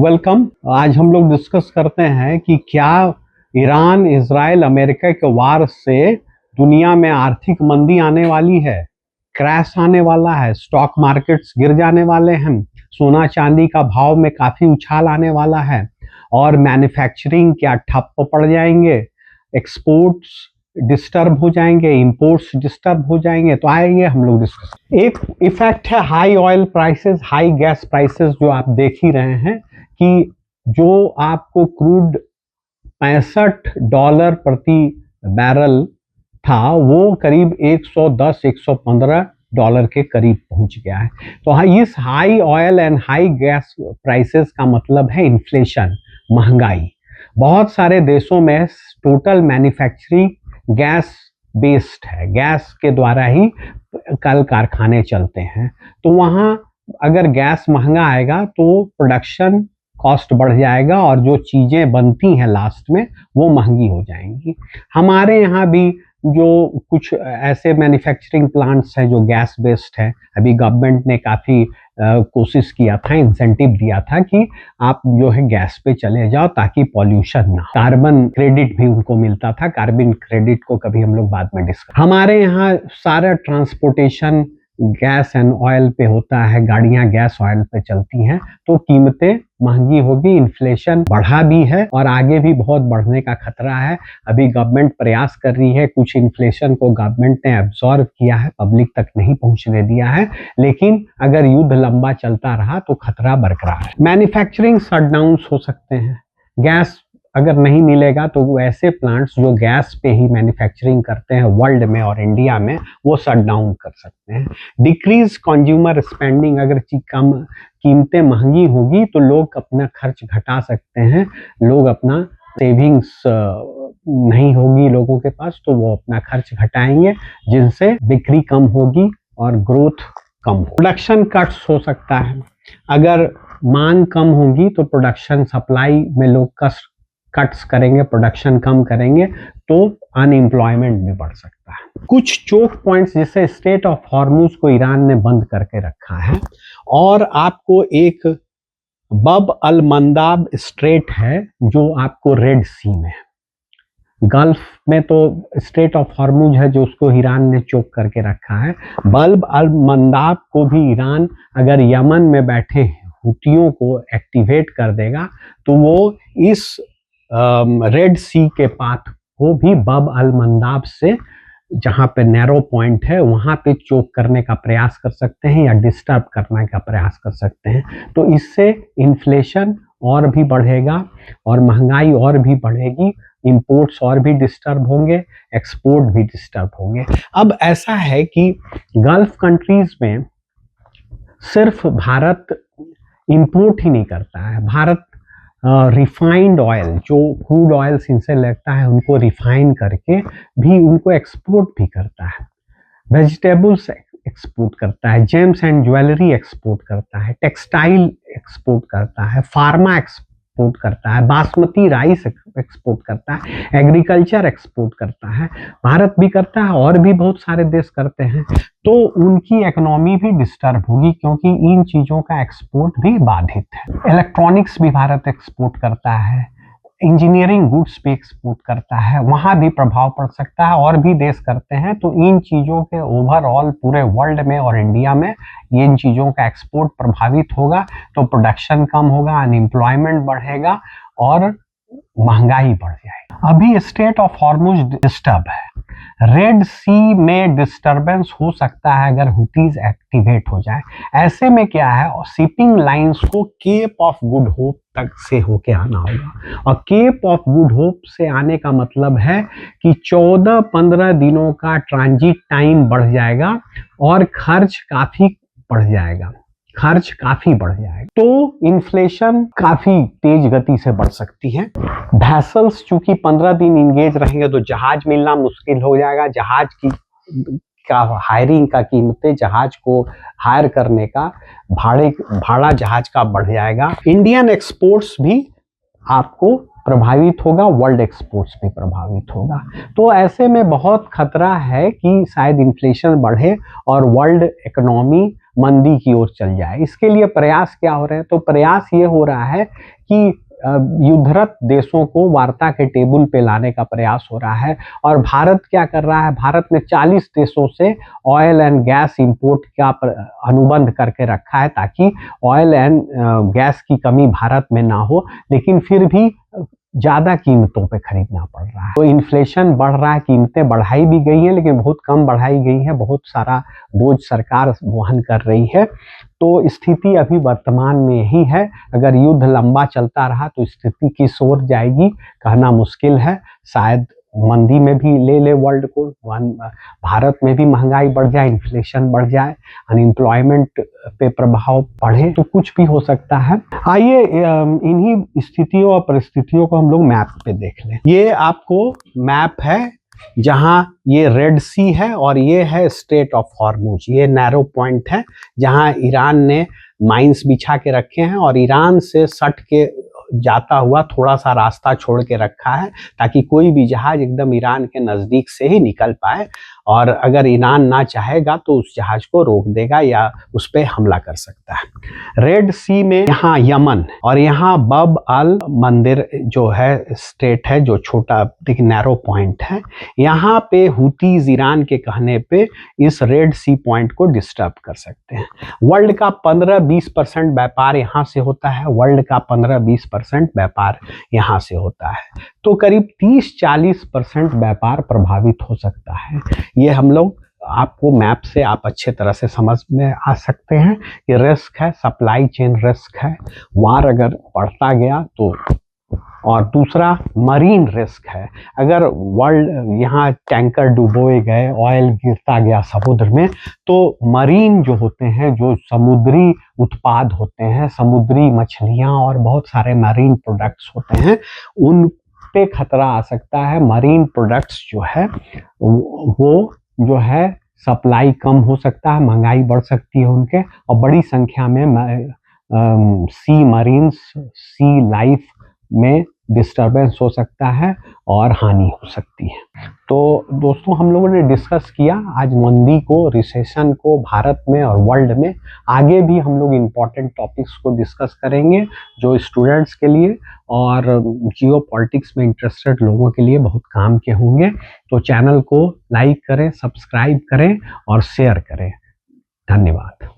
Welcome. आज हम लोग डिस्कस करते हैं कि क्या ईरान, इजराइल, अमेरिका के वार से दुनिया में आर्थिक मंदी आने वाली है, क्रैश आने वाला है, स्टॉक मार्केट्स गिर जाने वाले हैं, सोना चांदी का भाव में काफी उछाल आने वाला है और मैन्युफैक्चरिंग क्या ठप पड़ जाएंगे, एक्सपोर्ट्स डिस्टर्ब हो जाएंगे, इंपोर्ट्स डिस्टर्ब हो जाएंगे। तो आइए हम लोग डिस्कस। एक इफेक्ट है high oil prices, high gas prices, जो आप देख ही रहे हैं कि जो आपको क्रूड $65 प्रति बैरल था वो करीब $110-115 के करीब पहुंच गया है। तो हाँ, इस high oil and high gas prices का मतलब है इन्फ्लेशन, महंगाई। बहुत सारे देशों में टोटल मैन्युफैक्चरिंग गैस बेस्ड है, गैस के द्वारा ही कल कारखाने चलते हैं। तो वहाँ अगर गैस महंगा आएगा तो प्रोडक्शन कॉस्ट बढ़ जाएगा और जो चीज़ें बनती हैं लास्ट में वो महंगी हो जाएंगी। हमारे यहाँ भी जो कुछ ऐसे मैन्युफैक्चरिंग प्लांट्स हैं जो गैस बेस्ड है, अभी गवर्नमेंट ने काफ़ी कोशिश किया था, इंसेंटिव दिया था कि आप जो है गैस पे चले जाओ ताकि पॉल्यूशन ना। कार्बन क्रेडिट भी उनको मिलता था, कार्बन क्रेडिट को कभी हम लोग बाद में डिस्कस। हमारे यहाँ सारा ट्रांसपोर्टेशन गैस एंड ऑयल पे होता है, गाड़ियां गैस ऑयल पे चलती हैं, तो कीमतें महंगी होगी, इन्फ्लेशन बढ़ा भी है और आगे भी बहुत बढ़ने का खतरा है। अभी गवर्नमेंट प्रयास कर रही है, कुछ इन्फ्लेशन को गवर्नमेंट ने एब्जॉर्व किया है, पब्लिक तक नहीं पहुंचने दिया है, लेकिन अगर युद्ध लंबा चलता रहा तो खतरा बरकरार है। मैन्युफैक्चरिंग शटडाउन्स हो सकते हैं, गैस अगर नहीं मिलेगा तो ऐसे प्लांट्स जो गैस पे ही मैन्युफैक्चरिंग करते हैं वर्ल्ड में और इंडिया में, वो शट डाउन कर सकते हैं। डिक्रीज कंज्यूमर स्पेंडिंग, अगर कम कीमतें महंगी होगी तो लोग अपना खर्च घटा सकते हैं, लोग अपना सेविंग्स नहीं होगी लोगों के पास तो वो अपना खर्च घटाएंगे, जिनसे बिक्री कम होगी और ग्रोथ कम हो। प्रोडक्शन कट्स हो सकता है, अगर मांग कम होगी तो प्रोडक्शन सप्लाई में लोग कट्स करेंगे, प्रोडक्शन कम करेंगे तो अनएम्प्लॉयमेंट भी बढ़ सकता है। कुछ चोक पॉइंट्स, जैसे स्ट्रेट ऑफ हॉर्मुज को ईरान ने बंद करके रखा है और आपको एक बब अल मंदाब स्ट्रेट है जो आपको रेड सी में है। गल्फ में तो स्ट्रेट ऑफ हॉर्मुज है जो उसको ईरान ने चोक करके रखा है। बल्ब अल मंदाब को भी ईरान अगर यमन में बैठे हुतियों को एक्टिवेट कर देगा तो वो इस रेड सी के पाथ को भी बब अल मंदाब से, जहां पे नैरो पॉइंट है, वहां पे चोक करने का प्रयास कर सकते हैं या डिस्टर्ब करने का प्रयास कर सकते हैं। तो इससे इन्फ्लेशन और भी बढ़ेगा और महंगाई और भी बढ़ेगी, इंपोर्ट्स और भी डिस्टर्ब होंगे, एक्सपोर्ट भी डिस्टर्ब होंगे। अब ऐसा है कि गल्फ कंट्रीज में सिर्फ भारत इंपोर्ट ही नहीं करता है, भारत रिफाइंड ऑयल, जो क्रूड ऑयल्स इनसे लगता है उनको रिफाइन करके भी उनको एक्सपोर्ट भी करता है, वेजिटेबल्स एक्सपोर्ट करता है, जेम्स एंड ज्वेलरी एक्सपोर्ट करता है, टेक्सटाइल एक्सपोर्ट करता है, फार्मा एक्सपोर्ट करता है, बासमती राइस एक्सपोर्ट करता है, एग्रीकल्चर एक्सपोर्ट करता है, भारत भी करता है और भी बहुत सारे देश करते हैं। तो उनकी इकोनॉमी भी डिस्टर्ब होगी क्योंकि इन चीज़ों का एक्सपोर्ट भी बाधित है। इलेक्ट्रॉनिक्स भी भारत एक्सपोर्ट करता है, इंजीनियरिंग गुड्स भी एक्सपोर्ट करता है, वहाँ भी प्रभाव पड़ सकता है और भी देश करते हैं। तो इन चीज़ों के ओवरऑल पूरे वर्ल्ड में और इंडिया में इन चीज़ों का एक्सपोर्ट प्रभावित होगा, तो प्रोडक्शन कम होगा, अनएम्प्लॉयमेंट बढ़ेगा और महंगाई बढ़ जाएगी। अभी स्ट्रेट ऑफ हॉर्मुज डिस्टर्ब है, रेड सी में डिस्टरबेंस हो सकता है अगर हुतीज एक्टिवेट हो जाए। ऐसे में क्या है, शिपिंग लाइंस को केप ऑफ गुड होप तक से होके आना होगा और केप ऑफ गुड होप से आने का मतलब है कि 14-15 दिनों का ट्रांजिट टाइम बढ़ जाएगा और खर्च काफी बढ़ जाएगा, तो इन्फ्लेशन काफी तेज गति से बढ़ सकती है। वैसल्स चूंकि 15 दिन इंगेज रहेंगे तो जहाज मिलना मुश्किल हो जाएगा, जहाज की हायरिंग का कीमतें, जहाज को हायर करने का भाड़ा जहाज का बढ़ जाएगा। इंडियन एक्सपोर्ट्स भी आपको प्रभावित होगा, वर्ल्ड एक्सपोर्ट्स भी प्रभावित होगा। तो ऐसे में बहुत खतरा है कि शायद इन्फ्लेशन बढ़े और वर्ल्ड इकोनॉमी मंदी की ओर चल जाए। इसके लिए प्रयास क्या हो रहे हैं? तो प्रयास ये हो रहा है कि युद्धरत देशों को वार्ता के टेबल पे लाने का प्रयास हो रहा है। और भारत क्या कर रहा है? भारत ने 40 देशों से ऑयल एंड गैस इंपोर्ट का अनुबंध करके रखा है ताकि ऑयल एंड गैस की कमी भारत में ना हो, लेकिन फिर भी ज्यादा कीमतों पे खरीदना पड़ रहा है। तो इन्फ्लेशन बढ़ रहा है, कीमतें बढ़ाई भी गई हैं लेकिन बहुत कम बढ़ाई गई है, बहुत सारा बोझ सरकार वहन कर रही है। तो स्थिति अभी वर्तमान में यही है। अगर युद्ध लंबा चलता रहा तो स्थिति किस ओर जाएगी कहना मुश्किल है। शायद मंदी में भी ले ले वर्ल्ड को, भारत में भी महंगाई बढ़ जाए, इन्फ्लेशन बढ़ जाए, अनएम्प्लॉयमेंट पे प्रभाव पड़े, तो कुछ भी हो सकता है। आइए इन्हीं स्थितियों और परिस्थितियों को हम लोग मैप पे देख लें। ये आपको मैप है जहां ये रेड सी है और ये है स्ट्रेट ऑफ हॉर्मुज। ये नैरो पॉइंट है जहां ईरान ने माइंस बिछा के रखे हैं और ईरान से सट के जाता हुआ थोड़ा सा रास्ता छोड़ के रखा है ताकि कोई भी जहाज एकदम ईरान के नजदीक से ही निकल पाए, और अगर ईरान ना चाहेगा तो उस जहाज को रोक देगा या उस पर हमला कर सकता है। रेड सी में यहाँ यमन और यहाँ बब अल मंदिर जो है स्टेट है, जो छोटा नैरो पॉइंट है, यहाँ पे हुतीज ईरान के कहने पे इस रेड सी पॉइंट को डिस्टर्ब कर सकते हैं। वर्ल्ड का 15-20% व्यापार यहाँ से होता है, वर्ल्ड का 15-20% व्यापार यहाँ से होता है। तो करीब 30-40% व्यापार प्रभावित हो सकता है। ये हम लोग आपको मैप से आप अच्छे तरह से समझ में आ सकते हैं कि रिस्क है, सप्लाई चेन रिस्क है, वार अगर बढ़ता गया तो। और दूसरा मरीन रिस्क है, अगर वर्ल्ड यहाँ टैंकर डुबोए गए, ऑयल गिरता गया समुद्र में, तो मरीन जो होते हैं, जो समुद्री उत्पाद होते हैं, समुद्री मछलियाँ और बहुत सारे मरीन प्रोडक्ट्स होते हैं, उन पे खतरा आ सकता है। मरीन प्रोडक्ट्स जो है वो जो है सप्लाई कम हो सकता है, महंगाई बढ़ सकती है उनके, और बड़ी संख्या में सी मरीन्स, सी लाइफ में डिस्टरबेंस हो सकता है और हानि हो सकती है। तो दोस्तों, हम लोगों ने डिस्कस किया आज मंदी को, रिसेशन को भारत में और वर्ल्ड में। आगे भी हम लोग इम्पोर्टेंट टॉपिक्स को डिस्कस करेंगे जो स्टूडेंट्स के लिए और जियो पॉलिटिक्स में इंटरेस्टेड लोगों के लिए बहुत काम के होंगे। तो चैनल को लाइक करें, सब्सक्राइब करें और शेयर करें। धन्यवाद।